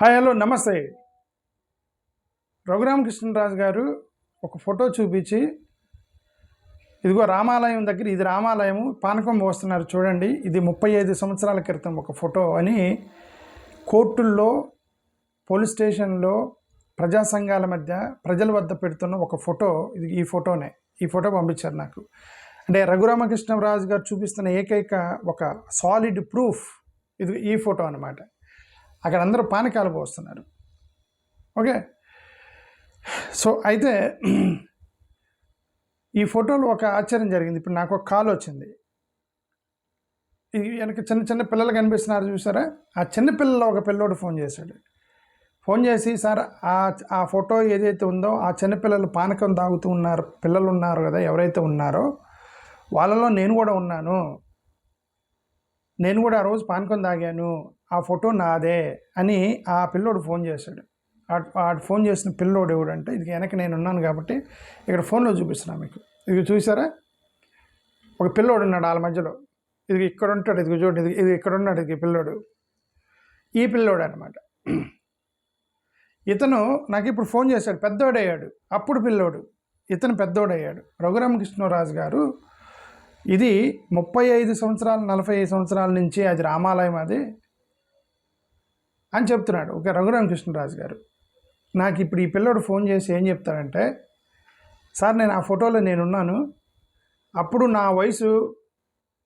Hi hello నమస్తే. రఘురామకృష్ణరాజు గారు ఒక ఫోటో చూపించి, ఇదిగో రామాలయం దగ్గర, ఇది రామాలయము, పానకం పోస్తున్నారు చూడండి, ఇది 35 సంవత్సరాల క్రితం ఒక ఫోటో అని కోర్టుల్లో, పోలీస్ స్టేషన్లో, ప్రజా సంఘాల మధ్య ప్రజల వద్ద పెడుతున్న ఒక ఫోటో. ఇది ఈ ఫోటోనే, ఈ ఫోటో పంపించారు నాకు. అంటే రఘురామకృష్ణరాజు గారు చూపిస్తున్న ఏకైక ఒక సాలిడ్ ప్రూఫ్ ఇది ఈ ఫోటో అన్నమాట. అక్కడ అందరూ పానకాలు పోస్తున్నారు. ఓకే, సో అయితే ఈ ఫోటోలో ఒక ఆశ్చర్యం జరిగింది. ఇప్పుడు నాకు ఒక కాల్ వచ్చింది. ఇది వెనక చిన్న చిన్న పిల్లలు కనిపిస్తున్నారు చూసారా, ఆ చిన్న పిల్లలు ఒక పిల్లోడు ఫోన్ చేశాడు. ఫోన్ చేసి, సార్ ఆ ఫోటో ఏదైతే ఉందో ఆ చిన్నపిల్లలు పానకం తాగుతూ ఉన్నారు, పిల్లలు ఉన్నారు కదా, ఎవరైతే ఉన్నారో వాళ్ళలో నేను కూడా ఉన్నాను, నేను కూడా ఆ రోజు పానకం తాగాను, ఆ ఫోటో నాదే అని ఆ పిల్లోడు ఫోన్ చేశాడు. ఆ ఫోన్ చేసిన పిల్లోడు ఎవడంటే, ఇది వెనక నేను ఉన్నాను కాబట్టి ఇక్కడ ఫోన్లో చూపిస్తున్నాను మీకు. ఇది చూసారా, ఒక పిల్లోడు ఉన్నాడు వాళ్ళ మధ్యలో. ఇది ఇక్కడ ఉంటాడు, ఇది చూడండి, ఇది ఇక్కడ ఉన్నాడు, ఇది పిల్లోడు, ఈ పిల్లోడు అనమాట. ఇతను నాకు ఇప్పుడు ఫోన్ చేశాడు, పెద్దోడయ్యాడు. అప్పుడు పిల్లోడు, ఇతను పెద్దోడయ్యాడు. రఘురామకృష్ణరాజు గారు ఇది 35 సంవత్సరాలు 45 సంవత్సరాల నుంచి అది రామాలయం అది అని చెప్తున్నాడు ఒక రఘురామకృష్ణరాజు గారు. నాకు ఇప్పుడు ఈ పిల్లోడు ఫోన్ చేసి ఏం చెప్తాడంటే, సార్ నేను ఆ ఫోటోలో నేనున్నాను, అప్పుడు నా వయసు,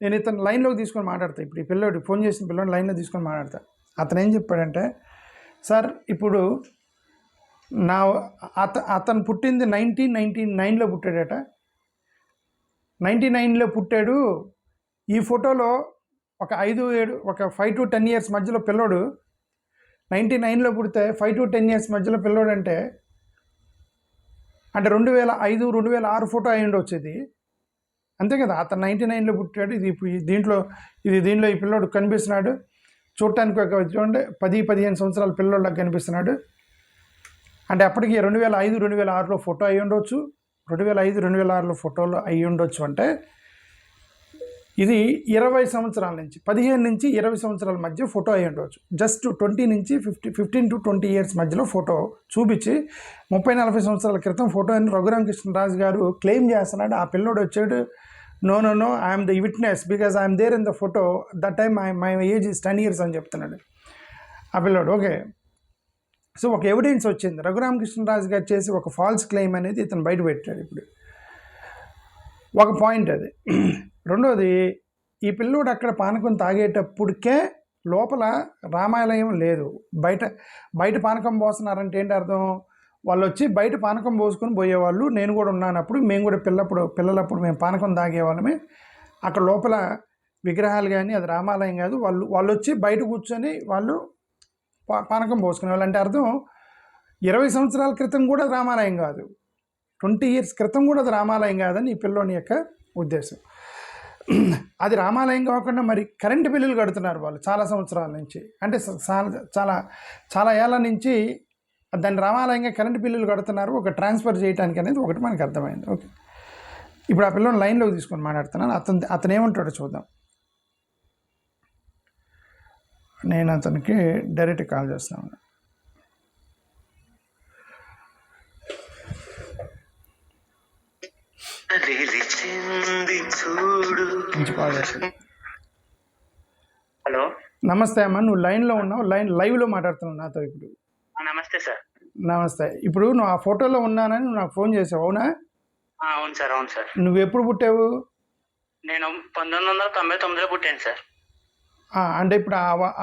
నేను ఇతను లైన్లోకి తీసుకొని మాట్లాడతా. ఇప్పుడు ఈ పిల్లోడు ఫోన్ చేసిన పిల్లోడు లైన్లో తీసుకొని మాట్లాడతా. అతను ఏం చెప్పాడంటే, సార్ ఇప్పుడు అతను పుట్టింది 1999లో పుట్టాడట. 99లో పుట్టాడు. ఈ ఫోటోలో ఒక 5 to 10 ఇయర్స్ మధ్యలో పిల్లోడు. 99లో పుడితే 5 to 10 ఇయర్స్ మధ్యలో పిల్లోడు అంటే 2005 2006 ఫోటో అయి ఉండొచ్చు ఇది, అంతే కదా. అతను 99లో పుట్టాడు. దీంట్లో ఈ పిల్లోడు కనిపిస్తున్నాడు చూడటానికి. ఒక చూడండి, 10-15 సంవత్సరాల పిల్లోళ్ళకి కనిపిస్తున్నాడు. అంటే అప్పటికి 2005 2006లో ఫోటో అయి ఉండొచ్చు, 2005 2006లో ఫోటోలు అయి ఉండొచ్చు. అంటే ఇది 20 సంవత్సరాల నుంచి 15 నుంచి 20 సంవత్సరాల మధ్య ఫోటో అయి ఉండవచ్చు. జస్ట్ 20 నుంచి 15 to 20 ఇయర్స్ మధ్యలో ఫోటో చూపించి 30-40 సంవత్సరాల క్రితం ఫోటో అని రఘురామకృష్ణరాజు గారు క్లెయిమ్ చేస్తున్నాడు. ఆ పిల్లోడు వచ్చాడు, no I'm the witness because I'm there in the photo, that time my age is 10 years అని చెప్తున్నాడు ఆ పిల్లోడు. ఓకే, సో ఒక ఎవిడెన్స్ వచ్చింది. రఘురామకృష్ణరాజు గారు చేసి ఒక ఫాల్స్ క్లెయిమ్ అనేది ఇతను బయట పెట్టాడు. ఇప్పుడు ఒక పాయింట్ అది. రెండోది, ఈ పిల్లోడు అక్కడ పానకం తాగేటప్పటికే లోపల రామాలయం లేదు, బయట పానకం పోస్తున్నారంటే ఏంటి అర్థం? వాళ్ళు వచ్చి బయట పానకం పోసుకొని పోయేవాళ్ళు. నేను కూడా ఉన్నాను అప్పుడు, మేము కూడా పిల్లలప్పుడు మేము పానకం తాగేవాళ్ళమే. అక్కడ లోపల విగ్రహాలు కానీ అది రామాలయం కాదు. వాళ్ళు వచ్చి బయట కూర్చొని వాళ్ళు పానకం పోసుకునే వాళ్ళు. అంటే అర్థం 20 సంవత్సరాల క్రితం కూడా రామాలయం కాదు, 20 years క్రితం కూడా అది రామాలయం కాదని ఈ పిల్లోని యొక్క ఉద్దేశం. అది రామాలయం కాకుండా మరి కరెంటు బిల్లులు కడుతున్నారు వాళ్ళు చాలా సంవత్సరాల నుంచి. అంటే చాలా ఏళ్ళ నుంచి దాన్ని రామాలయంగా కరెంటు బిల్లులు కడుతున్నారు, ఒక ట్రాన్స్ఫర్ చేయడానికి అనేది ఒకటి మనకు అర్థమైంది. ఓకే, ఇప్పుడు ఆ పిల్లని లైన్లోకి తీసుకొని మాట్లాడుతున్నాను. అతను ఏమంటాడో చూద్దాం. నేను అతనికి డైరెక్ట్ కాల్ చేస్తాను. హలో, నమస్తే అమ్మ, నువ్వు లైన్లో ఉన్నావు, లైవ్లో మాట్లాడుతున్నావు నాతో ఇప్పుడు. నమస్తే సార్. నమస్తే. ఇప్పుడు నువ్వు ఆ ఫోటోలో ఉన్నానని నువ్వు నాకు ఫోన్ చేసావు, అవునా? అవును సార్, అవును సార్. నువ్వు ఎప్పుడు పుట్టావు? నేను 1999లో పుట్టాను సార్. అంటే ఇప్పుడు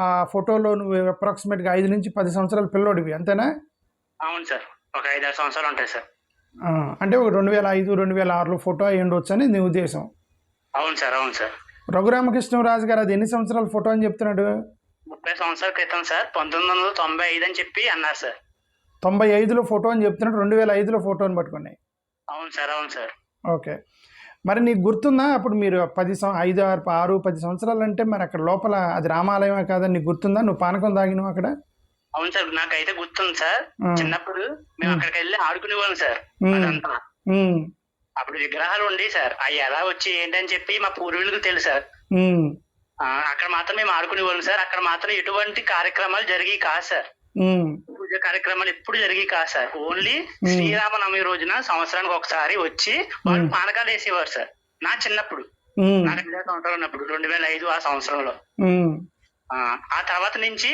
ఆ ఫోటోలో నువ్వు అప్రాక్సిమేట్గా 5 నుంచి 10 సంవత్సరాల పిల్లోడివి, అంతేనా? అవును సార్, ఒక 5-6 సంవత్సరాలు ఉంటాయి సార్. అంటే ఒక 2005 2006లో ఫోటో అయి ఉండొచ్చు అని నీ ఉద్దేశం? అవును సార్, అవును సార్. రఘురామకృష్ణరాజు గారు అది ఎన్ని సంవత్సరాల ఫోటో అని చెప్తున్నాడు? 30 సంవత్సరాల క్రితం సార్, 1995 అని చెప్పి అన్నారు సార్. 95లో ఫోటో అని చెప్తున్నాడు, 2005లో ఫోటో అని పట్టుకున్నాయి. అవును సార్, అవును సార్. ఓకే, మరి నీకు గుర్తుందా అప్పుడు మీరు 10 సంవత్సరాలు అంటే మరి అక్కడ లోపల అది రామాలయమే కాదని నీకు గుర్తుందా? నువ్వు పానకం తాగినావు అక్కడ? అవును సార్, నాకైతే గుర్తుంది సార్. చిన్నప్పుడు మేము అక్కడికి వెళ్ళి ఆడుకునేవాళ్ళం సార్. అదంతా అప్పుడు విగ్రహాలు ఉండి సార్, అవి ఎలా వచ్చి ఏంటని చెప్పి మా పూర్వీకులకు తెలుసు సార్. అక్కడ మాత్రం మేము ఆడుకునేవాళ్ళం సార్. అక్కడ మాత్రం ఎటువంటి కార్యక్రమాలు జరిగి కాదు సార్. పూజ కార్యక్రమాలు ఎప్పుడు జరిగి కాదు సార్. ఓన్లీ శ్రీరామనవమి రోజున సంవత్సరానికి ఒకసారి వచ్చి వాళ్ళు పానకాలు వేసేవారు సార్. నా చిన్నప్పుడు నాకు 5 సంవత్సరాలు ఉన్నప్పుడు 2005 ఆ సంవత్సరంలో. ఆ తర్వాత నుంచి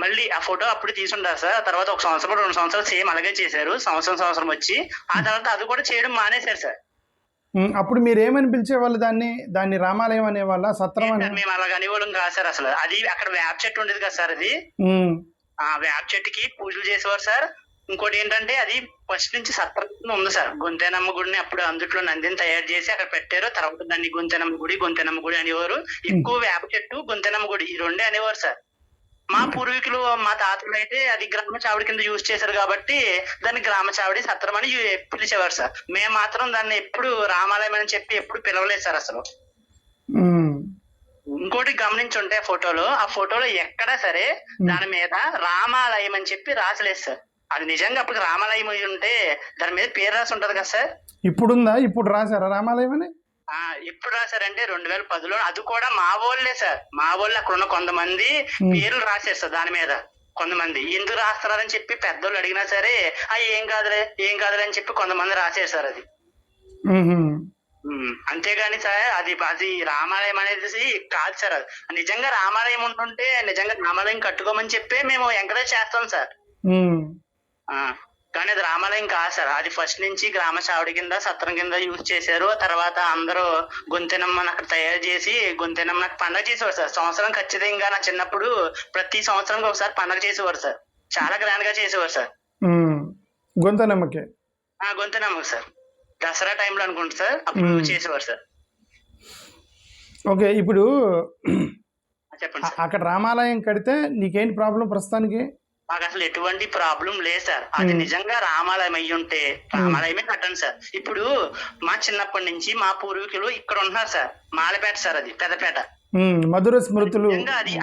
మళ్ళీ ఆ ఫోటో అప్పుడు తీసుంటారు సార్. ఆ తర్వాత 1 సంవత్సరం 2 సంవత్సరాలు సేమ్ అలాగే చేశారు. సంవత్సరం వచ్చి ఆ తర్వాత అది కూడా చేయడం మానేశారు సార్. అప్పుడు మీరు ఏమని పిలిచేవాళ్ళు దాన్ని రామాలయం అనేవాళ్ళ, సత్రం అని? మేము అలాగ అనేవాళ్ళం కాదు సార్. అసలు అది అక్కడ వేప చెట్టు ఉండేది కదా సార్. అది ఆ వేప చెట్టుకి పూజలు చేసేవారు సార్. ఇంకోటి ఏంటంటే అది ఫస్ట్ నుంచి సత్రం ఉంది సార్. గొంతెనమ్మ గుడిని అప్పుడు అందుట్లో నందిని తయారు చేసి అక్కడ పెట్టారు. తర్వాత దాన్ని గొంతెనమ్మ గుడి అనేవారు. ఎక్కువ వేప చెట్టు, గొంతెనమ్మ గుడి ఈ రెండే అనేవారు సార్. మా పూర్వీకులు, మా తాతలు అయితే అది గ్రామ చావడి కింద యూజ్ చేశారు కాబట్టి దాన్ని గ్రామ చావడి సత్రం అని పిలిచేవారు సార్. మేము మాత్రం దాన్ని ఎప్పుడు రామాలయం అని చెప్పి ఎప్పుడు పిలవలేదు సార్ అసలు. ఇంకోటి గమనించుంటే ఆ ఫోటోలో ఎక్కడా సరే దాని మీద రామాలయం అని చెప్పి రాసలేదు సార్. అది నిజంగా అప్పుడు రామాలయం ఉంటే దాని మీద పేరు రాసి ఉంటది కదా సార్. ఇప్పుడుందా? ఇప్పుడు రాశారా రామాలయం అని? ఎప్పుడు రాశారంటే 2010లో. అది కూడా మా వాళ్ళే సార్. మా వాళ్ళు అక్కడ ఉన్న కొంతమంది పేర్లు రాశారు సార్ దాని మీద. కొంతమంది ఎందుకు రాస్తున్నారని చెప్పి పెద్దోళ్ళు అడిగినా సరే ఏం కాదులే అని చెప్పి కొంతమంది రాశారు సార్ అది. అంతేగాని సార్ అది రామాలయం అనేది కాదు సార్. అది నిజంగా రామాలయం ఉంటుంటే నిజంగా రామాలయం కట్టుకోమని చెప్పి మేము ఎంకరేజ్ చేస్తాం సార్. కానీ అది రామాలయం కాదు సార్. అది ఫస్ట్ నుంచి గ్రామ చావడి కింద సత్రం కింద యూజ్ చేశారు. తర్వాత అందరూ గొంతెనమ్మని అక్కడ తయారు చేసి గొంతెనమ్మ నాకు పండగ చేసేవారు సార్. సంవత్సరం ఖచ్చితంగా నా చిన్నప్పుడు ప్రతి సంవత్సరానికి ఒకసారి పండగ చేసేవారు సార్. చాలా గ్రాండ్ గా చేసేవారు సార్. గొంతెనమ్మకి సార్ దసరా టైంలో అనుకుంటా సార్ అప్పుడు చేసేవారు సార్. ఓకే, ఇప్పుడు చెప్పండి సార్. అక్కడ రామాలయం కడితే నీకేంటి ప్రాబ్లం ప్రస్తుతానికి? మాకు అసలు ఎటువంటి ప్రాబ్లం లేదు సార్. అది నిజంగా రామాలయం అయ్యి ఉంటే రామాలయమే కట్టండి సార్. ఇప్పుడు మా చిన్నప్పటి నుంచి మా పూర్వీకులు ఇక్కడ ఉంటున్నారు సార్. మాలపేట సార్, అది పెద్దపేట. మధుర స్మృతులు.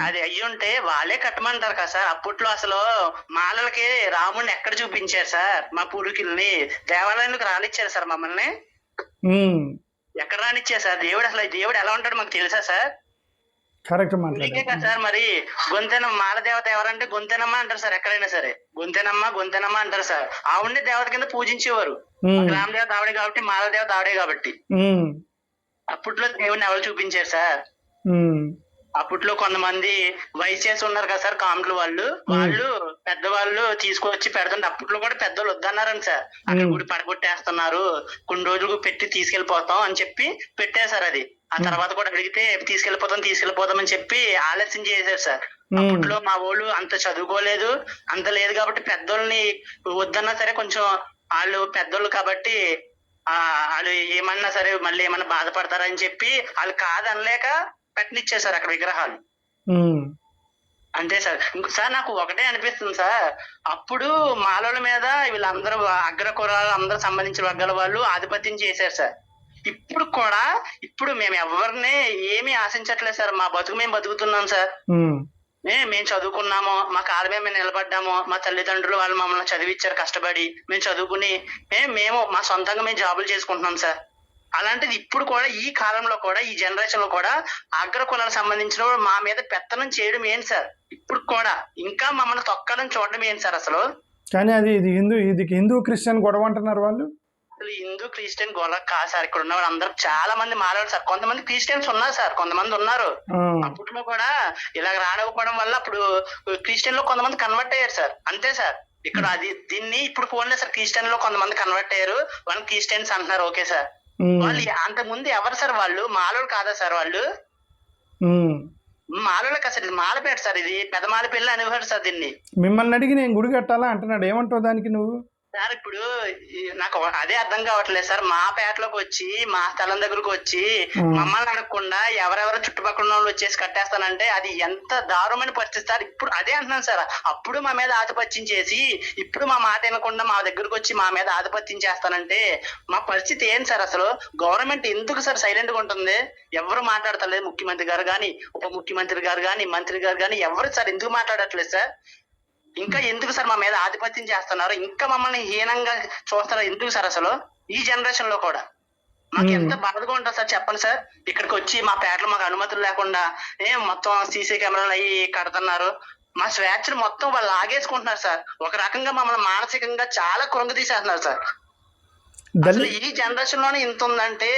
అది అయ్యి ఉంటే వాళ్ళే కట్టమంటారు కదా సార్. అప్పట్లో అసలు మాలలకి రాముడిని ఎక్కడ చూపించారు సార్? మా పూర్వీకుల్ని దేవాలయానికి రానిచ్చారు సార్ మమ్మల్ని. ఎక్కడ రానిచ్చారు సార్? దేవుడు ఎలా ఉంటాడు మాకు తెలుసా సార్? కరెక్ట్ కదా సార్. మరి మాల దేవత ఎవరంటే గొంతెనమ్మ అంటారు సార్. ఎక్కడైనా సరే గొంతెనమ్మ అంటారు సార్. ఆవిడని దేవత కింద పూజించేవారు. గ్రామ దేవత ఆవిడే కాబట్టి, మాల దేవత ఆవిడే కాబట్టి. అప్పట్లో దేవుడిని ఎవరు చూపించారు సార్? అప్పట్లో కొంతమంది వయసు ఉన్నారు కదా సార్, కాములు వాళ్ళు పెద్దవాళ్ళు తీసుకొచ్చి పెడుతుంటే అప్పట్లో కూడా పెద్దవాళ్ళు వద్దన్నారని సార్. అక్కడ గుడి పడగొట్టేస్తున్నారు, కొన్ని రోజులు పెట్టి తీసుకెళ్లిపోతాం అని చెప్పి పెట్టారు సార్. అది ఆ తర్వాత కూడా అడిగితే తీసుకెళ్లిపోతాం అని చెప్పి ఆలస్యం చేశారు సార్. అప్పట్లో మా వాళ్ళు అంత చదువుకోలేదు, అంత లేదు కాబట్టి పెద్దోళ్ళని వద్దన్నా సరే కొంచెం వాళ్ళు పెద్దోళ్ళు కాబట్టి వాళ్ళు ఏమన్నా సరే మళ్ళీ ఏమన్నా బాధపడతారని చెప్పి వాళ్ళు కాదనలేక పెట్టనిచ్చేసారు అక్కడ విగ్రహాలు. అంతే సార్. సార్ నాకు ఒకటే అనిపిస్తుంది సార్, అప్పుడు మాలోళ్ళ మీద వీళ్ళందరూ అగ్ర కులాలు అందరూ సంబంధించిన వర్గాల వాళ్ళు ఆధిపత్యం చేశారు సార్. ఇప్పుడు మేము ఎవరిని ఏమీ ఆశించట్లేదు సార్. మా బతుకు మేము బతుకుతున్నాం సార్. మేము చదువుకున్నాము, మా కాళ్ళ మీద మేము నిలబడ్డాము. మా తల్లిదండ్రులు వాళ్ళు మమ్మల్ని చదివించారు కష్టపడి. మేము చదువుకుని మేము మా సొంతంగా మేము జాబులు చేసుకుంటున్నాం సార్. అలాంటిది ఇప్పుడు కూడా ఈ కాలంలో కూడా ఈ జనరేషన్ లో కూడా అగ్ర కులాలకు సంబంధించిన మా మీద పెత్తనం చేయడం ఏంటి సార్? ఇప్పుడు కూడా ఇంకా మమ్మల్ని తొక్కాలని చూడడం ఏంటి సార్ అసలు? కానీ ఇది హిందూ క్రిస్టియన్ గొడవ అంటున్నారు వాళ్ళు. అసలు హిందూ క్రిస్టియన్ గొడవ కాదు సార్. ఇక్కడ ఉన్న వాళ్ళు అందరూ చాలా మంది మారారు సార్. కొంతమంది క్రిస్టియన్స్ ఉన్నారు సార్, కొంతమంది ఉన్నారు. అప్పట్లో కూడా ఇలా రానివ్వడం వల్ల అప్పుడు క్రిస్టియన్ లో కొంతమంది కన్వర్ట్ అయ్యారు సార్. అంతే సార్. ఇక్కడ దీన్ని ఇప్పుడు ఫోన్లే సార్. క్రిస్టియన్ లో కొంతమంది కన్వర్ట్ అయ్యారు, వాళ్ళు క్రిస్టియన్స్ అంటున్నారు. Okay sir. వాళ్ళు అంతకుముందు ఎవరు సార్? వాళ్ళు మాలోళ్ళు కాదా సార్? వాళ్ళు మాలోళ్ళకి అసలు మాలపేట సార్. ఇది పెద్ద మాలపల్లి అనేవారు సార్ దీన్ని. మిమ్మల్ని అడిగి నేను గుడి కట్టాలా అంటున్నాడు. ఏమంటావు దానికి నువ్వు? సార్ ఇప్పుడు నాకు అదే అర్థం కావట్లేదు సార్. మా పేటలోకి వచ్చి మా స్థలం దగ్గరకు వచ్చి మమ్మల్ని అడగకుండా ఎవరెవరు చుట్టుపక్కల వాళ్ళు వచ్చేసి కట్టేస్తానంటే అది ఎంత దారుణమైన పరిస్థితి సార్. ఇప్పుడు అదే అంటున్నాను సార్. అప్పుడు మా మీద ఆధిపత్యం చేసి ఇప్పుడు మా మాట వినకుండా మా దగ్గరకు వచ్చి మా మీద ఆధిపత్యం చేస్తానంటే మా పరిస్థితి ఏంటి సార్? అసలు గవర్నమెంట్ ఎందుకు సార్ సైలెంట్ గా ఉంటుంది? ఎవరు మాట్లాడతలేదు. ముఖ్యమంత్రి గారు కానీ, ఉప ముఖ్యమంత్రి గారు కానీ, మంత్రి గారు కానీ ఎవరు సార్ ఎందుకు మాట్లాడట్లేదు సార్? ఇంకా ఎందుకు సార్ మా మీద ఆధిపత్యం చేస్తున్నారు? ఇంకా మమ్మల్ని హీనంగా చూస్తారా ఎందుకు సార్? అసలు ఈ జనరేషన్ లో కూడా మాకు ఎంత బాధగా ఉంటుంది సార్ చెప్పండి సార్. ఇక్కడికి వచ్చి మా పేటలో మాకు అనుమతులు లేకుండా మొత్తం సీసీ కెమెరాలు అయ్యి కడుతున్నారు. మా స్వేచ్ఛను మొత్తం వాళ్ళు లాగేసుకుంటున్నారు సార్. ఒక రకంగా మమ్మల్ని మానసికంగా చాలా కృంగదీసేస్తున్నారు సార్. అసలు ఈ జనరేషన్ లోనే ఇంత ఉందంటే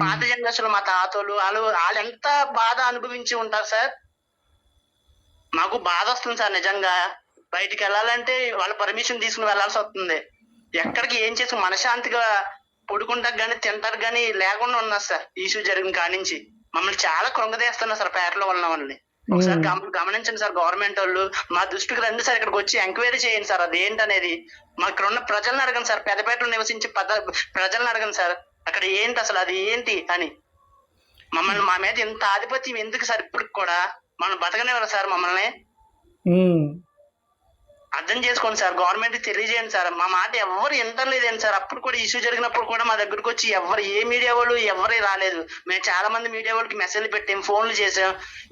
పాత జనరేషన్ మా తాతలు వాళ్ళు ఎంత బాధ అనుభవించి ఉంటారు సార్. మాకు బాధ వస్తుంది సార్ నిజంగా. బయటికి వెళ్ళాలంటే వాళ్ళ పర్మిషన్ తీసుకుని వెళ్లాల్సి వస్తుంది. ఎక్కడికి ఏం చేసి మనశాంతిగా పడుకుంటారు గానీ తింటారు గానీ లేకుండా ఉన్నారు సార్. ఇష్యూ జరిగిన కానించి మమ్మల్ని చాలా కృంగదీస్తున్నారు సార్ పేటలో ఉన్న వాళ్ళని. ఒకసారి గమనించండి సార్, గవర్నమెంట్ వాళ్ళు మా దృష్టికి రండి సార్, ఇక్కడికి వచ్చి ఎంక్వైరీ చేయండి సార్ అది ఏంటనేది. మా ఇక్కడ ఉన్న ప్రజలను అడగండి సార్, పెద్దపేటలో నివసించే ప్రజలను అడగండి సార్ అక్కడ ఏంటి అసలు అది ఏంటి అని. మమ్మల్ని మా మీద ఇంత ఆధిపత్యం ఎందుకు సార్ ఇప్పటికి కూడా? మనం బతకనివ్వరు సార్ మమ్మల్ని. అర్థం చేసుకోండి సార్, గవర్నమెంట్ తెలియజేయండి సార్. మా మాట ఎవరు వింటలేదండి సార్. అప్పుడు కూడా ఇష్యూ జరిగినప్పుడు కూడా మా దగ్గరకు వచ్చి ఎవరు ఏ మీడియా వాళ్ళు ఎవరే రాలేదు. మేము చాలా మంది మీడియా వాళ్ళకి మెసేజ్లు పెట్టాం, ఫోన్లు చేసాం,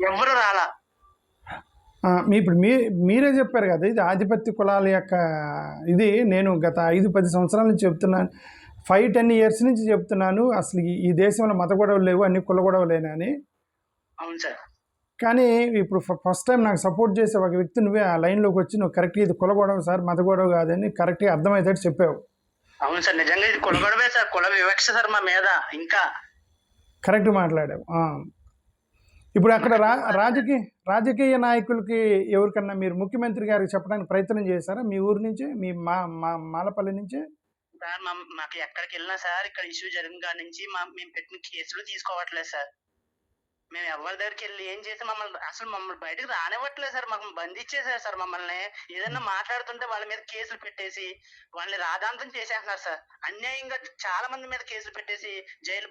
ఎవరు రాలా. ఇప్పుడు మీరే చెప్పారు కదా, ఇది ఆధిపత్య కులాల యొక్క ఇది. నేను గత 5-10 సంవత్సరాల నుంచి చెప్తున్నాను, 5-10 years నుంచి చెప్తున్నాను అసలు ఈ దేశంలో మత గొడవలు లేవు, అన్ని కుల గొడవలేనా అని. అవును సార్. కానీ ఇప్పుడు ఫస్ట్ టైం నాకు సపోర్ట్ చేసే ఒక వ్యక్తి నువ్వే ఆ లైన్లోకి వచ్చి నువ్వు కరెక్ట్గా ఇది కుల గొడవ సార్, మత గొడవ కాదని కరెక్ట్గా అర్థమయ్యేటట్టు చెప్పావు. అవును సార్, నిజంగా ఇది కుల గొడవే సార్, కుల వివక్ష సార్ మా మీద. ఇంకా కరెక్ట్ మాట్లాడావు. ఇప్పుడు అక్కడ రాజకీయ నాయకులకి ఎవరికన్నా మీరు ముఖ్యమంత్రి గారికి చెప్పడానికి ప్రయత్నం చేశారా మీ ఊరు నుంచి, మీ మాలపల్లి నుంచి? సార్ మాకు ఎక్కడికి వెళ్ళినా సార్ ఇక్కడ ఇష్యూ జరిగిన కాడి నుంచి మేము పెట్టిన కేసులు తీసుకోవట్లేదు సార్. మేము ఎవరి దగ్గరికి వెళ్ళి ఏం చేసి మమ్మల్ని బయటకు రానివ్వట్లేదు సార్. మాకు బంధించేసారు సార్. మమ్మల్ని ఏదైనా మాట్లాడుతుంటే వాళ్ళ మీద కేసులు పెట్టేసి వాళ్ళని రాదాంతం చేసేస్తున్నారు సార్. అన్యాయంగా చాలా మంది మీద కేసులు పెట్టేసి జైలు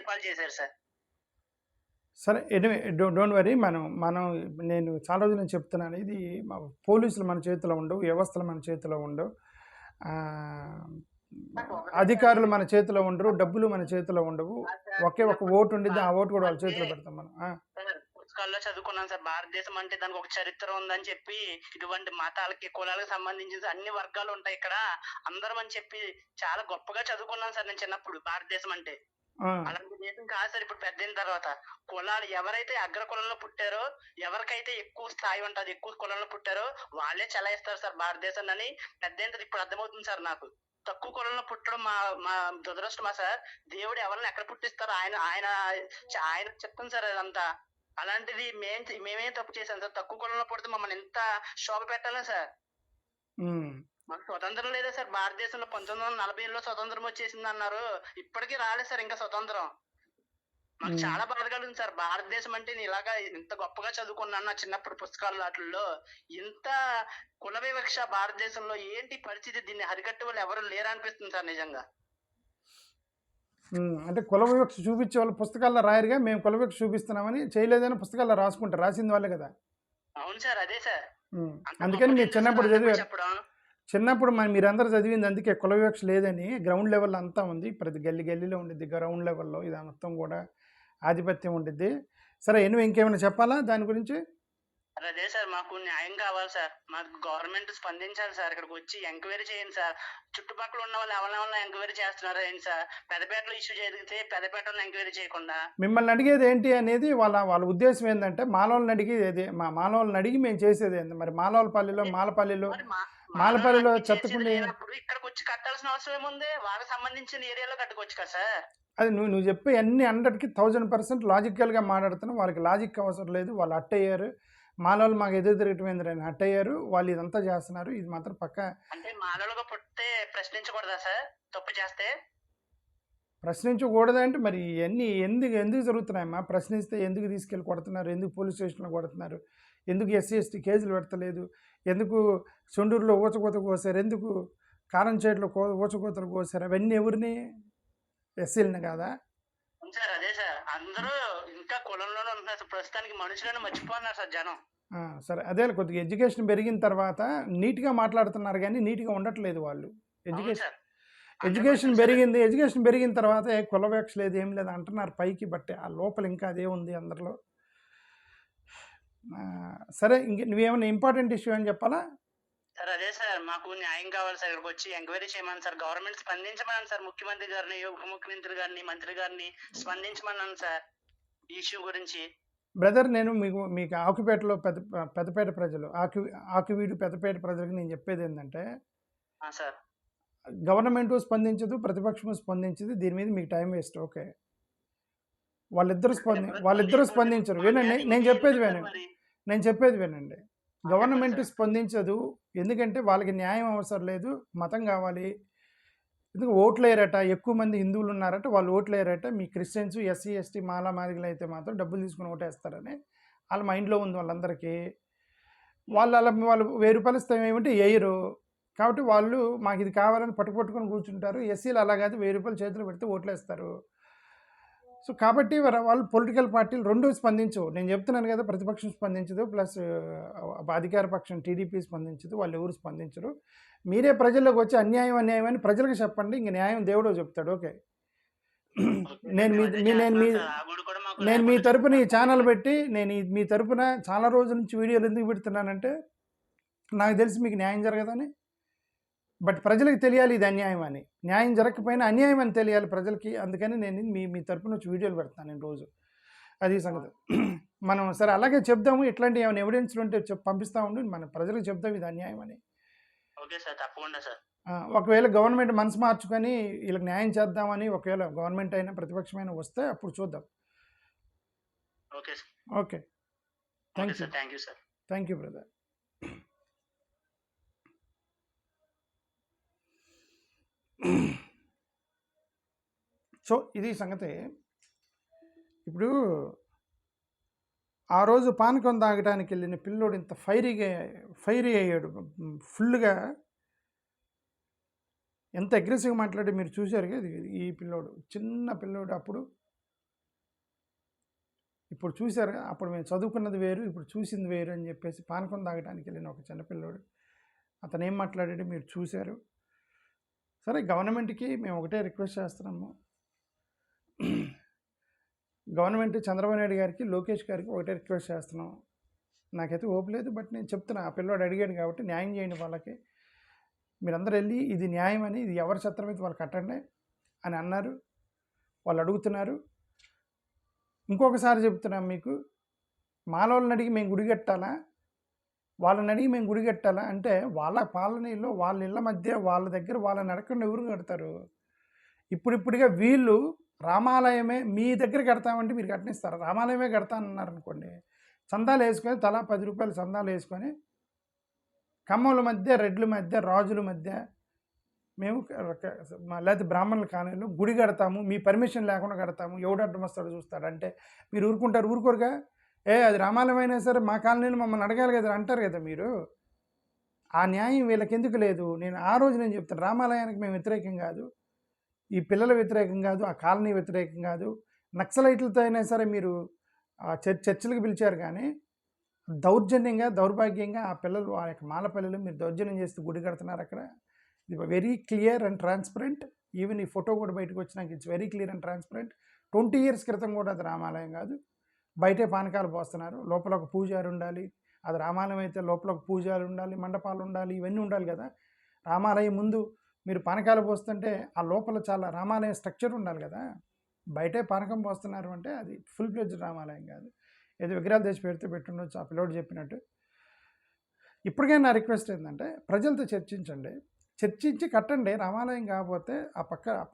పాలు చేశారు సార్. సరే, ఎనివే డోంట్ వరీ. నేను చాలా రోజులు నేను చెప్తున్నాను, ఇది పోలీసులు మన చేతిలో ఉండవు, వ్యవస్థలు మన చేతిలో ఉండవు, అధికారులు మన చేతిలో ఉండరు, డబ్బులు మన చేతిలో ఉండవు. ఒకే ఒక ఓటు ఉండిద్ది, ఆ ఓటు కూడా వాళ్ళ చేతిలో పెడతాం మనం. పుస్తకాల్లో చదువుకున్నాను సార్, భారతదేశం అంటే దానికి ఒక చరిత్ర ఉందని చెప్పి, ఇటువంటి మతాలకి కులాలకు సంబంధించిన అన్ని వర్గాలు ఉంటాయి ఇక్కడ అందరం అని చెప్పి చాలా గొప్పగా చదువుకున్నాను సార్ నేను చిన్నప్పుడు. భారతదేశం అంటే అలాంటి దేశం కాదు సార్. ఇప్పుడు పెద్దయిన తర్వాత కులాలు ఎవరైతే అగ్ర కులంలో పుట్టారో, ఎవరికైతే ఎక్కువ స్థాయి ఉంటుంది, ఎక్కువ కులంలో పుట్టారో వాళ్ళే చలాయిస్తారు సార్ భారతదేశాన్ని అని పెద్దయిన ఇప్పుడు అర్థమవుతుంది సార్ నాకు. తక్కువ కులంలో పుట్టడం మా దురదృష్టమా సార్? దేవుడు ఎవరిని ఎక్కడ పుట్టిస్తారో ఆయన చెప్తాను సార్ అదంతా. అలాంటిది మేమేం తప్పు చేశాం సార్? తక్కువ కులంలో పుడితే మమ్మల్ని ఎంత శోభ పెట్టాలా సార్? మాకు స్వతంత్రం లేదా సార్? భారతదేశంలో 1940లో స్వతంత్రం వచ్చేసింది అన్నారు, ఇప్పటికీ రాలేదు సార్ ఇంకా స్వతంత్రం. మాకు చాలా బాధ కలిగింది సార్. భారతదేశం అంటే నేను ఇలాగా ఇంత గొప్పగా చదువుకున్నాను నా చిన్నప్పుడు పుస్తకాలు వాటిల్లో. ఇంత కుల వివక్ష భారతదేశంలో ఏంటి పరిస్థితి? దీన్ని హరికట్టే వాళ్ళు ఎవరు లేరనిపిస్తుంది సార్ నిజంగా. అంటే కుల వివక్ష చూపించే వాళ్ళు పుస్తకాల్లో రాయరుగా, మేము కుల వివక్ష చూపిస్తున్నామని. చేయలేదని పుస్తకాల్లో రాసుకుంటారు, రాసింది వాళ్ళే కదా. అవును సార్, అదే సార్. అందుకని మీరు చిన్నప్పుడు మీరందరూ చదివింది అందుకే కుల వివక్ష లేదని. గ్రౌండ్ లెవెల్లో అంతా ఉంది, ప్రతి గల్లీలో ఉండిద్ది. గ్రౌండ్ లెవెల్లో ఇది మొత్తం కూడా ఆధిపత్యం ఉండిద్ది. సరే, ఇంకేమైనా చెప్పాలా దాని గురించి? అదే సార్, మాకు న్యాయం కావాలి సార్. మాకు గవర్నమెంట్ స్పందించాలి సార్. ఇక్కడికి వచ్చి ఎంక్వైరీ చేయండి సార్. చుట్టుపక్కల ఉన్న వాళ్ళు ఎవరైనా ఎంక్వైరీ చేస్తున్నారు ఏంటి సార్? పెద్దపేటలో ఇష్యూ జరిగితే పెద్దపేటలో ఎంక్వైరీ చేయకుండా మిమ్మల్ని అడిగేది ఏంటి అనేది వాళ్ళ ఉద్దేశం ఏంటంటే, మాలవాళ్ళని అడిగి మేము చేసేది ఏంటి మరి? మాలపల్లిలో చెత్తకుండి ఇక్కడికి వచ్చి కట్టాల్సిన అవసరం ఏముంది? వాళ్ళకి సంబంధించిన ఏరియాలో కట్టుకోవచ్చు కదా సార్. అది నువ్వు చెప్పే అన్ని 100కి 1000% లాజికల్గా మాట్లాడుతున్నావు. వాళ్ళకి లాజిక్ అవసరం లేదు. వాళ్ళు అట్టయ్యారు, మాలవాళ్ళు మాకు ఎదురు తిరగటం అట్టయ్యారు, వాళ్ళు ఇదంతా చేస్తున్నారు. ఇది మాత్రం పక్క. అంటే మాలవులుగా పుట్టితే ప్రశ్నించకూడదా సార్? తప్పు చేస్తే ప్రశ్నించకూడదంటే మరి ఇవన్నీ ఎందుకు జరుగుతున్నాయమ్మా? ప్రశ్నిస్తే ఎందుకు తీసుకెళ్ళి కొడుతున్నారు? ఎందుకు పోలీస్ స్టేషన్లో కొడుతున్నారు? ఎందుకు SC/ST కేసులు పెడతలేదు? ఎందుకు సొండూరులో ఊచకోత కోసారు? ఎందుకు కారంచేట్లో ఊచకోతలు కోసారు? అవన్నీ ఎవరిని? ఎస్సీలని కాదా సార్? అదే సార్, అందరూ ఇంకా కులంలోనే ఉంటున్నారు ప్రస్తుతానికి. మనుషులను మర్చిపోతున్నారు సార్ జనం. సరే, అదే కొద్దిగా ఎడ్యుకేషన్ పెరిగిన తర్వాత నీట్గా మాట్లాడుతున్నారు కానీ నీట్గా ఉండట్లేదు వాళ్ళు. ఎడ్యుకేషన్ పెరిగిన తర్వాత కుల వివక్ష లేదు, ఏం లేదు అంటున్నారు పైకి, బట్ ఆ లోపల ఇంకా అదే ఉంది అందరిలో. సరే, నువ్వేమన్నా ఇంపార్టెంట్ ఇష్యూ అని చెప్పాలా సార్? అదే సార్, మాకు న్యాయం కావాలి సార్. ఇక్కడికి వచ్చి ఎంక్వైరీ చేయమని సార్, గవర్నమెంట్ స్పందించమని సార్. ముఖ్యమంత్రి గారిని, ఉప ముఖ్యమంత్రి గారిని, మంత్రి గారిని స్పందించమన్నాను సార్ ఈ ఇష్యూ గురించి. బ్రదర్ నేను మీకు ఆకుపేటలో పెద్దపేట ప్రజలు ఆకువీడు పెద్దపేట ప్రజలకు నేను చెప్పేది ఏంటంటే సార్ గవర్నమెంట్ స్పందించదు, ప్రతిపక్షము స్పందించదు, దీని మీద మీకు టైం వేస్ట్. ఓకే, వాళ్ళిద్దరూ స్పందించరు. వినండి, నేను చెప్పేది వినండి. గవర్నమెంట్ స్పందించదు, ఎందుకంటే వాళ్ళకి న్యాయం అవసరం లేదు, మతం కావాలి. ఎందుకు ఓట్లు వేయరట, ఎక్కువ మంది హిందువులు ఉన్నారట, వాళ్ళు ఓట్లు వేయరట. మీ క్రిస్టియన్స్, ఎస్సీ ఎస్టీ మాలా మాదిగలు అయితే మాత్రం డబ్బులు తీసుకుని ఓటేస్తారని వాళ్ళ మైండ్లో ఉంది వాళ్ళందరికీ. వాళ్ళు 1000 రూపాయలు ఇస్తాం ఏమంటే వేయరు. కాబట్టి వాళ్ళు మాకు ఇది కావాలని పట్టుకొని కూర్చుంటారు. ఎస్సీలు అలా కాదు, 1000 రూపాయలు చేతులు పెడితే ఓట్లేస్తారు. సో కాబట్టి వాళ్ళు పొలిటికల్ పార్టీలు రెండూ స్పందించవు. నేను చెప్తున్నాను కదా, ప్రతిపక్షం స్పందించదు, ప్లస్ అధికార పక్షం టీడీపీ స్పందించదు, వాళ్ళు ఎవరు స్పందించరు. మీరే ప్రజల్లోకి వచ్చి అన్యాయం అని ప్రజలకు చెప్పండి, ఇంక న్యాయం దేవుడో చెప్తాడు. ఓకే, నేను మీ తరపున ఈ ఛానల్ పెట్టి నేను మీ తరపున చాలా రోజుల నుంచి వీడియోలు ఎందుకు పెడుతున్నానంటే నాకు తెలిసి మీకు న్యాయం జరగదని, బట్ ప్రజలకు తెలియాలి ఇది అన్యాయం అని. న్యాయం జరగకపోయినా అన్యాయం అని తెలియాలి ప్రజలకి. అందుకని నేను మీ తరపున వచ్చి వీడియోలు పెడతాను నేను రోజు. అది సంగతి. మనం సరే అలాగే చెప్దాము, ఇట్లాంటి ఏమైనా ఎవిడెన్స్లు ఉంటే పంపిస్తూ ఉండి మన ప్రజలకు చెప్దాం ఇది అన్యాయం అని. ఓకే సార్, తప్పకుండా సార్. ఒకవేళ గవర్నమెంట్ మనసు మార్చుకొని వీళ్ళకి న్యాయం చేద్దామని ఒకవేళ గవర్నమెంట్ అయినా ప్రతిపక్షమైనా వస్తే అప్పుడు చూద్దాం. Okay sir. Okay, thank you sir. Thank you brother. So ఇది సంగతి. ఇప్పుడు ఆ రోజు పానకం తాగడానికి వెళ్ళిన పిల్లోడు ఇంత ఫైరీ అయ్యాడు, ఫుల్గా ఎంత అగ్రెసివ్గా మాట్లాడి మీరు చూశారు కదా. ఈ పిల్లోడు చిన్న పిల్లోడు, ఇప్పుడు చూశారు. అప్పుడు మేము చదువుకున్నది వేరు, ఇప్పుడు చూసింది వేరు అని చెప్పేసి పానకం తాగడానికి వెళ్ళిన ఒక చిన్నపిల్లోడు అతను ఏం మాట్లాడాడు మీరు చూశారు. సరే, గవర్నమెంట్కి మేము ఒకటే రిక్వెస్ట్ చేస్తున్నాము, గవర్నమెంట్ చంద్రబాబు నాయుడు గారికి, లోకేష్ గారికి ఒకటే రిక్వెస్ట్ చేస్తున్నాం. నాకైతే ఓపు లేదు, బట్ నేను చెప్తున్నా, ఆ పిల్లోడు అడిగాడు కాబట్టి న్యాయం చేయండి వాళ్ళకి. మీరందరూ వెళ్ళి ఇది న్యాయం అని, ఇది ఎవరి చట్టం అయితే వాళ్ళు కట్టండి అని అన్నారు. వాళ్ళు అడుగుతున్నారు. ఇంకొకసారి చెప్తున్నాం మీకు, మాలోళ్ళని అడిగి మేము గుడి కట్టాలా, వాళ్ళని అడిగి మేము గుడి కట్టాలా అంటే వాళ్ళ పాలనలో వాళ్ళ ఇళ్ళ మధ్య వాళ్ళ దగ్గర వాళ్ళని అడగకుండా ఎవరు కడతారు? ఇప్పుడిప్పుడుగా వీళ్ళు రామాలయమే మీ దగ్గర కడతామంటే మీరు కట్టనిస్తారు. రామాలయమే కడతానన్నారు అనుకోండి, చందాలు వేసుకొని తలా 10 రూపాయలు చందాలు వేసుకొని కమ్మల మధ్య, రెడ్ల మధ్య, రాజుల మధ్య మేము లేకపోతే బ్రాహ్మణుల కాలనీలో గుడి కడతాము, మీ పర్మిషన్ లేకుండా కడతాము, ఎవడు అడ్డం వస్తాడో చూస్తాడంటే మీరు ఊరుకోరుగా? అది రామాలయం అయినా సరే మా కాలనీలో మమ్మల్ని అడగాలి కదా అంటారు కదా మీరు. ఆ న్యాయం వీళ్ళకి ఎందుకు లేదు? నేను ఆ రోజు నేను చెప్తాను, రామాలయానికి మేము వ్యతిరేకం కాదు, ఈ పిల్లల వ్యతిరేకం కాదు, ఆ కాలనీ వ్యతిరేకం కాదు. నక్సలైట్లతో అయినా సరే మీరు చర్చలకు పిలిచారు, కానీ దౌర్జన్యంగా, దౌర్భాగ్యంగా ఆ పిల్లలు, ఆ యొక్క మాల పిల్లలు మీరు దౌర్జన్యం చేస్తూ గుడి కడుతున్నారు అక్కడ. ఇది very clear and transparent. Even ఈ ఫోటో కూడా బయటకు వచ్చినాక it's very clear and transparent. 20 years క్రితం కూడా అది రామాలయం కాదు, బయటే పానకాలు పోస్తున్నారు. లోపల ఒక పూజారి ఉండాలి, అది రామాలయం అయితే లోపల ఒక పూజారి ఉండాలి, మండపాలు ఉండాలి, ఇవన్నీ ఉండాలి కదా. రామాలయం ముందు మీరు పానకాలు పోస్తుంటే ఆ లోపల చాలా రామాలయం స్ట్రక్చర్ ఉండాలి కదా. బయటే పానకం పోస్తున్నారు అంటే అది ఫుల్ ఫ్లెడ్జ్డ్ రామాలయం కాదు. ఏదో విగ్రహాలు తెచ్చి పెడితే పెట్టుండొచ్చు, ఆ పిల్లోడు చెప్పినట్టు. ఇప్పటికైనా నా రిక్వెస్ట్ ఏంటంటే ప్రజలతో చర్చించి కట్టండి. రామాలయం కాకపోతే ఆ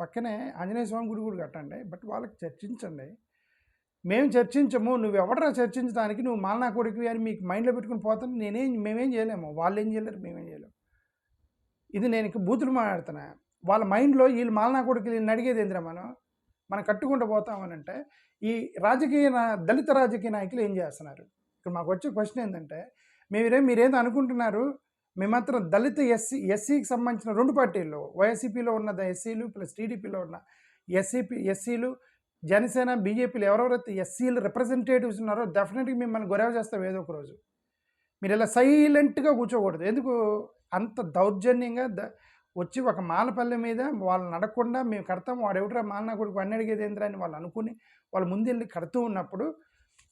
పక్కనే ఆంజనేయ స్వామి గుడి కూడా కట్టండి, బట్ వాళ్ళకి చర్చించండి. మేము చర్చించము, నువ్వు ఎవడరా చర్చించడానికి, నువ్వు మాలనా కొడుకువి అని మీకు మైండ్లో పెట్టుకుని పోతాను. మేమేం చేయలేము, వాళ్ళు ఏం చేయలేరు, మేమేం చేయలేము. ఇది నేను ఇంక బూతులు మాట్లాడుతున్నా. వాళ్ళ మైండ్లో వీళ్ళు మాలనా కొడుకులు వీళ్ళని అడిగేది ఏందిరా, మనం కట్టుకుంటూ పోతామనంటే ఈ దళిత రాజకీయ నాయకులు ఏం చేస్తున్నారు? ఇక్కడ మాకు వచ్చే క్వశ్చన్ ఏంటంటే, మీరేదో అనుకుంటున్నారు, మేము మాత్రం దళిత ఎస్సీకి సంబంధించిన 2 పార్టీల్లో, వైఎస్సీపీలో ఉన్న ఎస్సీలు ప్లస్ టీడీపీలో ఉన్న ఎస్సీలు, జనసేన, బీజేపీలు ఎవరెవరైతే ఎస్సీలు రిప్రజెంటేటివ్స్ ఉన్నారో డెఫినెట్గా మిమ్మల్ని గొడవ చేస్తాం ఏదో ఒక రోజు. మీరు ఇలా సైలెంట్గా కూర్చోకూడదు. ఎందుకు అంత దౌర్జన్యంగా వచ్చి ఒక మాలపల్లె మీద వాళ్ళని అడగకుండా మేము కడతాము, వాడు ఎవడరా మాలనా కొడుకు అన్ని అడిగేది ఏంద్రా అని వాళ్ళు అనుకుని వాళ్ళు ముందు వెళ్ళి కడుతూ ఉన్నప్పుడు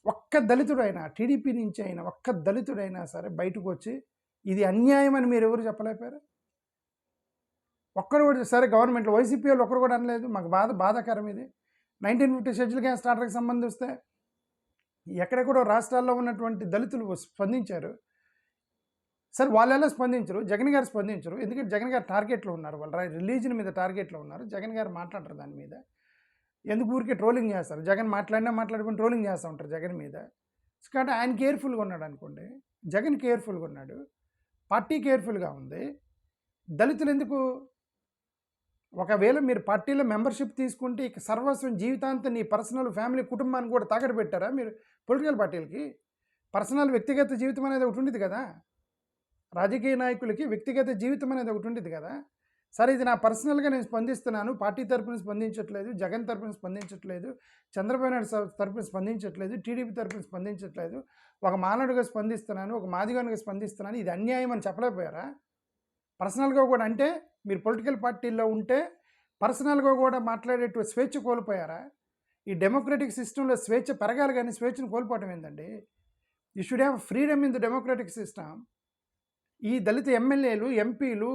ఒక్క దళితుడైనా, టీడీపీ నుంచి అయినా ఒక్క దళితుడైనా సరే బయటకు వచ్చి ఇది అన్యాయం అని మీరు ఎవరు చెప్పలేపారు? ఒక్కరు కూడా. సరే, గవర్నమెంట్లో వైసీపీ వాళ్ళు ఒక్కరు కూడా అనలేదు. మాకు బాధాకరం ఇది. 1950 షెడ్యూల్ క్యాస్ట్ ఆర్డర్కి సంబంధిస్తే ఎక్కడెక్కడో రాష్ట్రాల్లో ఉన్నటువంటి దళితులు స్పందించారు. సరే వాళ్ళు ఎలా స్పందించరు, జగన్ గారు స్పందించరు. ఎందుకంటే జగన్ గారు టార్గెట్లో ఉన్నారు, వాళ్ళ రిలీజన్ మీద టార్గెట్లో ఉన్నారు. జగన్ గారు మాట్లాడరు దాని మీద. ఎందుకు ఊరికే ట్రోలింగ్ చేస్తారు, జగన్ మాట్లాడుకుని ట్రోలింగ్ చేస్తూ ఉంటారు జగన్ మీద. కాబట్టి ఆయన కేర్ఫుల్గా ఉన్నాడు అనుకోండి, జగన్ కేర్ఫుల్గా ఉన్నాడు, పార్టీ కేర్ఫుల్గా ఉంది. దళితులు ఎందుకు, ఒకవేళ మీరు పార్టీలో మెంబర్షిప్ తీసుకుంటే ఇక సర్వస్వం జీవితాంతం నీ పర్సనల్ ఫ్యామిలీ కుటుంబాన్ని కూడా తాకట్టు పెట్టారా మీరు పొలిటికల్ పార్టీలకి? పర్సనల్ వ్యక్తిగత జీవితం అనేది ఒకటి ఉండేది కదా, రాజకీయ నాయకులకి వ్యక్తిగత జీవితం అనేది ఒకటి ఉండేది కదా. సరే ఇది నా పర్సనల్గా నేను స్పందిస్తున్నాను, పార్టీ తరపున స్పందించట్లేదు, జగన్ తరపున స్పందించట్లేదు, చంద్రబాబు నాయుడు తరపున స్పందించట్లేదు, టీడీపీ తరపున స్పందించట్లేదు, ఒక మానవుడిగా స్పందిస్తున్నాను, ఒక మాదిగోనిగా స్పందిస్తున్నాను, ఇది అన్యాయం అని చెప్పలేకపోయారా? పర్సనల్గా కూడా అంటే మీరు పొలిటికల్ పార్టీల్లో ఉంటే పర్సనల్గా కూడా మాట్లాడేటువంటి స్వేచ్ఛ కోల్పోయారా? ఈ డెమోక్రటిక్ సిస్టంలో స్వేచ్ఛ పెరగాలి కానీ స్వేచ్ఛను కోల్పోవటం ఏంటండి? You should have freedom in the democratic system. ఈ దళిత ఎమ్మెల్యేలు, ఎంపీలు,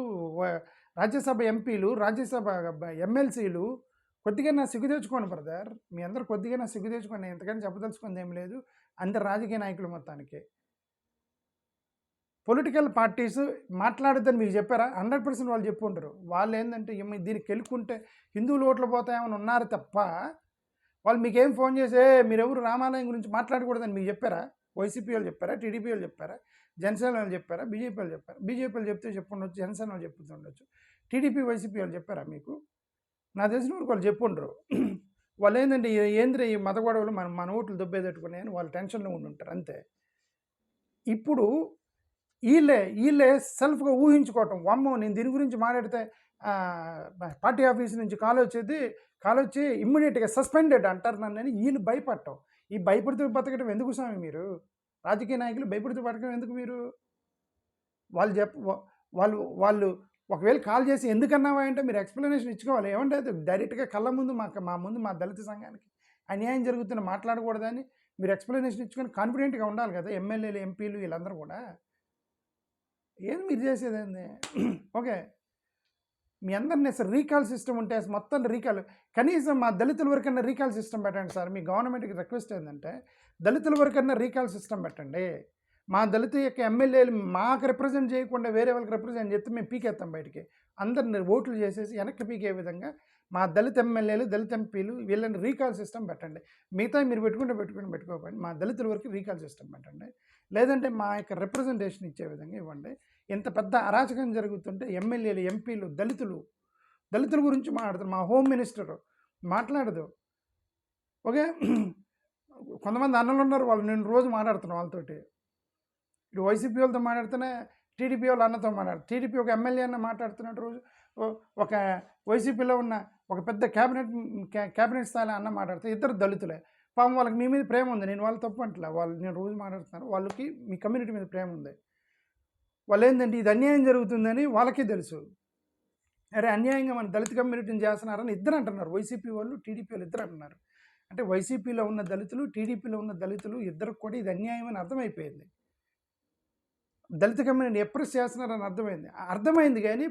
రాజ్యసభ ఎంపీలు, రాజ్యసభ ఎమ్మెల్సీలు కొద్దిగా నా సిగ్గు తెచ్చుకోండి బ్రదర్. మీ అందరు కొద్దిగా నా సిగ్గు తెచ్చుకోండి. ఎంతకని చెప్పదలుచుకుంది ఏం లేదు, అందరు రాజకీయ నాయకులు మొత్తానికి. పొలిటికల్ పార్టీస్ మాట్లాడొద్దని మీకు చెప్పారా? 100% వాళ్ళు చెప్పు ఉంటారు. వాళ్ళు ఏంటంటే దీనికి గెలుకుంటే హిందువులు ఓట్లు పోతాయేమని ఉన్నారు తప్ప వాళ్ళు మీకేం ఫోన్ చేసి మీరెవరు రామాలయం గురించి మాట్లాడకూడదని మీకు చెప్పారా? వైసీపీ వాళ్ళు చెప్పారా, టీడీపీ వాళ్ళు చెప్పారా, జనసేన వాళ్ళు చెప్పారా, బీజేపీ వాళ్ళు చెప్పారా? బీజేపీ వాళ్ళు చెప్తే చెప్పుండొచ్చు, జనసేన వాళ్ళు చెప్తుండొచ్చు, టీడీపీ వైసీపీ వాళ్ళు చెప్పారా మీకు? నా తెలిసిన వరకు వాళ్ళు చెప్పుండరు. వాళ్ళు ఏంటంటే ఏంద్ర ఈ మత గొడవలు మన ఓట్లు దొబ్బేదట్టుకున్నాయని వాళ్ళు టెన్షన్లో ఉండుంటారు అంతే. ఇప్పుడు వీళ్ళే సెల్ఫ్గా ఊహించుకోవటం, వామ్మో నేను దీని గురించి మాట్లాడితే పార్టీ ఆఫీస్ నుంచి కాల్ వచ్చి ఇమ్మీడియట్గా సస్పెండెడ్ అంటారు నన్ను, వీళ్ళు భయపడటం. ఈ భయపడుతూ బతకడం ఎందుకు స్వామి మీరు? రాజకీయ నాయకులు భయపడుతూ బతకడం ఎందుకు మీరు? వాళ్ళు ఒకవేళ కాల్ చేసి ఎందుకన్నావా అంటే మీరు ఎక్స్ప్లెనేషన్ ఇచ్చుకోవాలి. ఏమంటే డైరెక్ట్గా కళ్ళ ముందు మా దళిత సంఘానికి అన్యాయం జరుగుతున్న మాట్లాడకూడదని మీరు ఎక్స్ప్లెనేషన్ ఇచ్చుకొని కాన్ఫిడెంట్గా ఉండాలి కదా. ఎమ్మెల్యేలు, ఎంపీలు వీళ్ళందరూ కూడా ఏది మీరు చేసేదండి? ఓకే, మీ అందరినీ అసలు రీకాల్ సిస్టమ్ ఉంటే మొత్తం రీకాల్, కనీసం మా దళితుల వరకన్నా రీకాల్ సిస్టమ్ పెట్టండి సార్. మీ గవర్నమెంట్కి రిక్వెస్ట్ ఏంటంటే దళితుల వరకన్నా రీకాల్ సిస్టమ్ పెట్టండి. మా దళిత యొక్క ఎమ్మెల్యేలు మాకు రిప్రజెంట్ చేయకుండా వేరే వాళ్ళకి రిప్రజెంట్ చేస్తే మేము పీకేస్తాం బయటికి. అందరిని ఓట్లు చేసేసి వెనక్కి పీకే విధంగా మా దళిత ఎమ్మెల్యేలు, దళిత ఎంపీలు వీళ్ళని రీకాల్ సిస్టమ్ పెట్టండి. మిగతా మీరు పెట్టుకోకండి, మా దళితుల వరకు రీకాల్ సిస్టమ్ పెట్టండి. లేదంటే మా యొక్క రిప్రజెంటేషన్ ఇచ్చే విధంగా ఇవ్వండి. ఇంత పెద్ద అరాచకం జరుగుతుంటే ఎమ్మెల్యేలు, ఎంపీలు, దళితుల గురించి మాట్లాడుతారు. మా హోమ్ మినిస్టర్ మాట్లాడదు. ఓకే, కొంతమంది అన్నలు ఉన్నారు, వాళ్ళు నేను రోజు మాట్లాడుతున్నాను వాళ్ళతోటి. ఇప్పుడు వైసీపీ వాళ్ళతో మాట్లాడుతూనే టీడీపీ వాళ్ళు అన్నతో టీడీపీ ఒక ఎమ్మెల్యే అన్న మాట్లాడుతున్నట్టు రోజు ఒక వైసీపీలో ఉన్న ఒక పెద్ద క్యాబినెట్ స్థాయి అన్న మాట్లాడితే ఇద్దరు దళితులే. పాపం వాళ్ళకి మీ మీద ప్రేమ ఉంది, నేను వాళ్ళు తప్పు అంటలే, వాళ్ళు నేను రోజు మాట్లాడుతున్నాను, వాళ్ళకి మీ కమ్యూనిటీ మీద ప్రేమ ఉంది. వాళ్ళు ఏంటంటే ఇది అన్యాయం జరుగుతుందని వాళ్ళకే తెలుసు. అరే అన్యాయంగా మన దళిత కమ్యూనిటీని చేస్తున్నారని ఇద్దరు అంటున్నారు, వైసీపీ వాళ్ళు, టీడీపీ వాళ్ళు ఇద్దరు అంటున్నారు. అంటే వైసీపీలో ఉన్న దళితులు, టీడీపీలో ఉన్న దళితులు ఇద్దరికి కూడా ఇది అన్యాయం అని అర్థమైపోయింది. దళిత కమ్యూనిటీ ఎప్రెస్ చేస్తున్నారని అర్థమైంది కానీ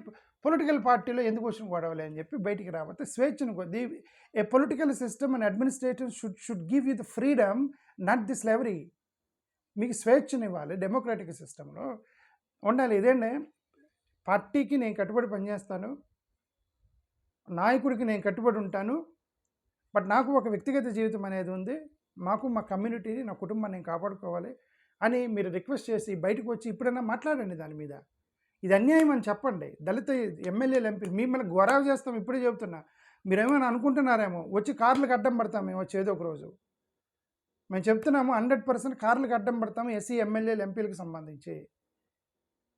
పొలిటికల్ పార్టీలో ఎందుకు వచ్చిన గొడవలే అని చెప్పి బయటికి రాబోతే స్వేచ్ఛను కొద్ది a political system and administration should give you the freedom, not the slavery. మీకు స్వేచ్ఛను ఇవ్వాలి, డెమోక్రాటిక్ సిస్టంలో ఉండాలి. ఇదేంటే పార్టీకి నేను కట్టుబడి పనిచేస్తాను, నాయకుడికి నేను కట్టుబడి ఉంటాను, బట్ నాకు ఒక వ్యక్తిగత జీవితం అనేది ఉంది, మాకు మా కమ్యూనిటీని, నా కుటుంబాన్ని నేను కాపాడుకోవాలి అని మీరు రిక్వెస్ట్ చేసి బయటకు వచ్చి ఇప్పుడైనా మాట్లాడండి దాని మీద. ఇది అన్యాయం అని చెప్పండి. దళిత ఎమ్మెల్యేలు, ఎంపీలు మిమ్మల్ని గొడవ చేస్తాం ఇప్పుడే చెబుతున్నా. మీరేమైనా అనుకుంటున్నారేమో వచ్చి కార్లకు అడ్డం పడతాం మేము వచ్చేదో ఒక రోజు. మేము చెప్తున్నాము 100% కార్లకు అడ్డం పడతాము ఎస్సీ ఎమ్మెల్యేలు, ఎంపీలకు సంబంధించి.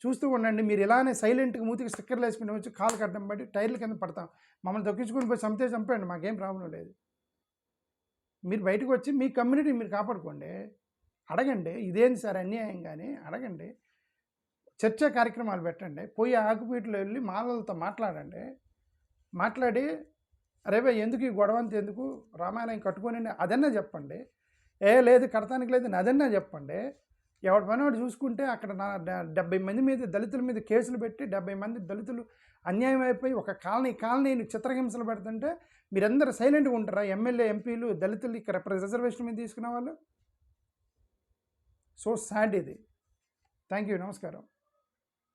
చూస్తూ ఉండండి. మీరు ఇలానే సైలెంట్గా మూతికి స్టిక్కర్లు వేసుకుని వచ్చి కాళ్ళకి అడ్డం పడి టైర్ల కింద పడతాం. మమ్మల్ని దొక్కించుకుని పోయి చంపేయండి, మాకేం ప్రాబ్లం లేదు. మీరు బయటకు వచ్చి మీ కమ్యూనిటీ మీరు కాపాడుకోండి. అడగండి, ఇదేంటి సార్ అన్యాయం కానీ అడగండి. చర్చా కార్యక్రమాలు పెట్టండి. పోయి ఆకుపీటలో వెళ్ళి మాలలతో మాట్లాడి అరే ఎందుకు ఈ గొడవంత, ఎందుకు రామాలయం కట్టుకొని అదన్నా చెప్పండి. లేదు కడతానికి లేదు అదన్నా చెప్పండి. ఎవరి పని వాడు చూసుకుంటే అక్కడ 70 మంది మీద దళితుల మీద కేసులు పెట్టి 70 మంది దళితులు అన్యాయం అయిపోయి ఒక కాలనీని చిత్రహింసలు పెడుతుంటే మీరందరూ సైలెంట్గా ఉంటారా? ఎమ్మెల్యే, ఎంపీలు, దళితులు ఇక్కడ రిజర్వేషన్ మీద తీసుకునే వాళ్ళు సో సాడ్ ఇది. థ్యాంక్ యూ, నమస్కారం.